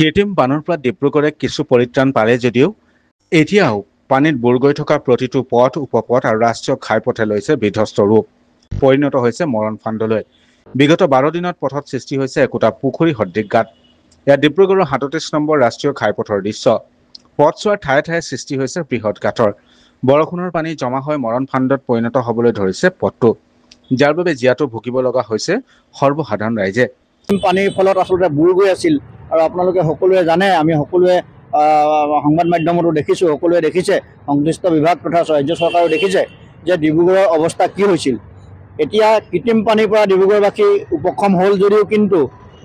কৃত্ৰিম বানৰ পৰা ডিব্ৰুগড়ে কিছু পৰিত্ৰাণ পালে যদিও এতিয়াও পানীত বুৰ গৈ থকা প্ৰতিটো পথ উপপথ আৰু ৰাষ্ট্ৰীয় ঘাইপথে লৈছে বিধ্বস্ত ৰূপ পৰিণত হৈছে মৰণ ফান্দলৈ। বিগত 12 দিনত পথত সৃষ্টি হৈছে একোটা পুখুৰী সদৃশ গাঁত। এয়া ডিব্ৰুগড়ৰ 37 নম্বৰ ৰাষ্ট্ৰীয় ঘাইপথৰ দৃশ্য। পথ চোৱাৰ ঠায়ে ঠায়ে সৃষ্টি হৈছে বৃহৎ গাঁতৰ। বৰষুণৰ পানী জমা হৈ মৰণ ফান্দত পৰিণত হ'বলৈ ধৰিছে পথটো, যাৰ বাবে জীয়াতো ভুগিব লগা হৈছে সৰ্বসাধাৰণ ৰাইজে। পানীৰ ফলত আচলতে বুৰ গৈ আছিল আৰু আপোনালোকে সকলোৱে জানে, আমি সকলোৱে সংবাদ মাধ্যমতো দেখিছোঁ, সকলোৱে দেখিছে, সংশ্লিষ্ট বিভাগ তথা ৰাজ্য চৰকাৰেও দেখিছে যে ডিব্ৰুগড়ৰ অৱস্থা কি হৈছিল। এতিয়া কৃত্ৰিম পানীৰ পৰা ডিব্ৰুগড়বাসী উপশম হ'ল যদিও কিন্তু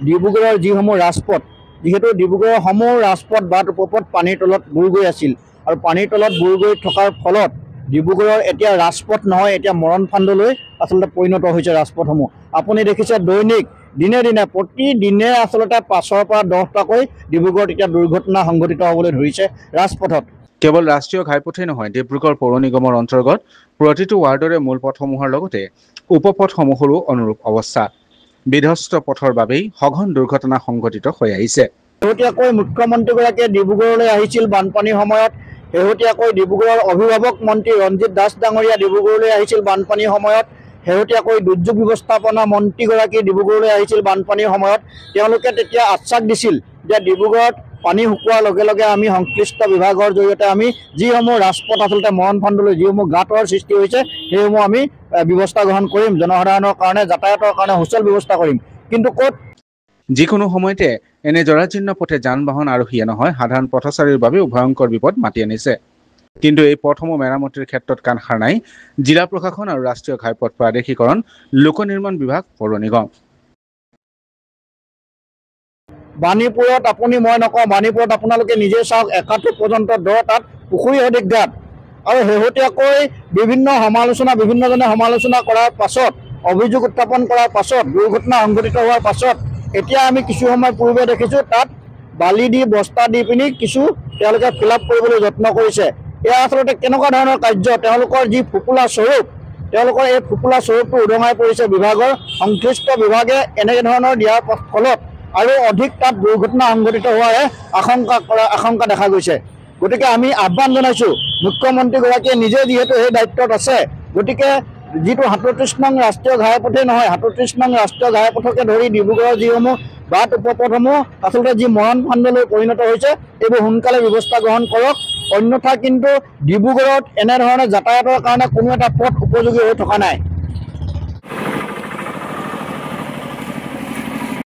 ডিব্ৰুগড়ৰ যিসমূহ ৰাজপথ, যিহেতু ডিব্ৰুগড়ৰ সমূহ ৰাজপথ বাট উপপথ পানীৰ তলত বুৰ গৈ আছিল আৰু পানীৰ তলত বুৰ গৈ থকাৰ ফলত ডিব্ৰুগড়ৰ এতিয়া ৰাজপথ নহয়, এতিয়া মৰণ ফান্দলৈ আচলতে পৰিণত হৈছে ৰাজপথসমূহ। আপুনি দেখিছে দৈনিক দিনে দিনে প্ৰতিদিনে আচলতে 5ৰ পৰা 10টাকৈ ডিব্ৰুগড়ত এতিয়া দুৰ্ঘটনা সংঘটিত হ'বলৈ ধৰিছে ৰাজপথত। কেৱল ৰাষ্ট্ৰীয় ঘাইপথেই নহয়, ডিব্ৰুগড় পৌৰ নিগমৰ অন্তৰ্গত প্ৰতিটো ৱাৰ্ডৰে মূল পথসমূহৰ লগতে উপপথসমূহৰো অনুৰূপ অৱস্থা। বিধ্বস্ত পথৰ বাবেই সঘন দুৰ্ঘটনা সংঘটিত হৈ আহিছে। শেহতীয়াকৈ মুখ্যমন্ত্ৰীগৰাকীয়ে ডিব্ৰুগড়লৈ আহিছিল বানপানীৰ সময়ত। শেহতীয়াকৈ ডিব্ৰুগড়ৰ অভিভাৱক মন্ত্ৰী ৰঞ্জিত দাস ডাঙৰীয়া ডিব্ৰুগড়লৈ আহিছিল বানপানীৰ সময়ত। শেহতীয়াকৈ দুৰ্যোগ ব্যৱস্থাপনা মন্ত্ৰীগৰাকী ডিব্ৰুগড়লৈ আহিছিল বানপানীৰ সময়ত। তেওঁলোকে তেতিয়া আশ্বাস দিছিল যে ডিব্ৰুগড়ত পানী শুকোৱাৰ লগে লগে আমি সংশ্লিষ্ট বিভাগৰ জৰিয়তে আমি যিসমূহ ৰাজপথ আচলতে মৰণ ফান্দলৈ যিসমূহ গাঁতৰ সৃষ্টি হৈছে সেইসমূহ আমি ব্যৱস্থা গ্ৰহণ কৰিম, জনসাধাৰণৰ কাৰণে যাতায়াতৰ কাৰণে সুচল ব্যৱস্থা কৰিম। কিন্তু ক'ত যিকোনো সময়তে এনে জৰাজীৰ্ণ পথে যান বাহন আৰোহীয়ে নহয় সাধাৰণ পথচাৰীৰ বাবেও ভয়ংকৰ বিপদ মাতি আনিছে। কিন্তু এই পথসমূহ মেৰামতিৰ ক্ষেত্ৰত কাণসাৰ নাই জিলা প্ৰশাসন আৰু ৰাষ্ট্ৰীয় ঘাইপথ প্ৰাদেশিকৰণ, লোক নিৰ্মাণ বিভাগ, পৌৰ নিগম। বাণীপুৰত আপুনি মই নকওঁ, বাণীপুৰত আপোনালোকে নিজে চাওক, 71 পৰ্যন্ত দ, তাত পুখুৰী সদৃশ গাঁত। আৰু শেহতীয়াকৈ বিভিন্নজনে সমালোচনা কৰাৰ পাছত, অভিযোগ উত্থাপন কৰাৰ পাছত, দুৰ্ঘটনা সংঘটিত হোৱাৰ পাছত এতিয়া আমি কিছু সময় পূৰ্বে দেখিছোঁ তাত বালি দি বস্তা দি পিনি কিছু তেওঁলোকে ফিল আপ কৰিবলৈ যত্ন কৰিছে। এয়া আচলতে কেনেকুৱা ধৰণৰ কাৰ্য? তেওঁলোকৰ যি ফোপোলা স্বৰূপ, তেওঁলোকৰ এই ফোপোলা স্বৰূপটো উদঙাই পৰিছে বিভাগৰ। সংশ্লিষ্ট বিভাগে এনেধৰণৰ দিয়াৰ ফলত আৰু অধিক তাত দুৰ্ঘটনা সংঘটিত হোৱাৰ আশংকা দেখা গৈছে। গতিকে আমি আহ্বান জনাইছোঁ, মুখ্যমন্ত্ৰীগৰাকীয়ে নিজে যিহেতু এই দায়িত্বত আছে, গতিকে যিটো 37 নং ৰাষ্ট্ৰীয় ঘাইপথেই নহয়, 37 নং ৰাষ্ট্ৰীয় ঘাইপথকে ধৰি ডিব্ৰুগড়ৰ যিসমূহ বাট উপপথসমূহ আচলতে যি মৰণ ফান্দলৈ পৰিণত হৈছে এইবোৰ সোনকালে ব্যৱস্থা গ্ৰহণ কৰক। অন্যথা কিন্তু ডিব্ৰুগড়ত এনেধৰণে যাতায়াতৰ কাৰণে কোনো এটা পথ উপযোগী হৈ থকা নাই।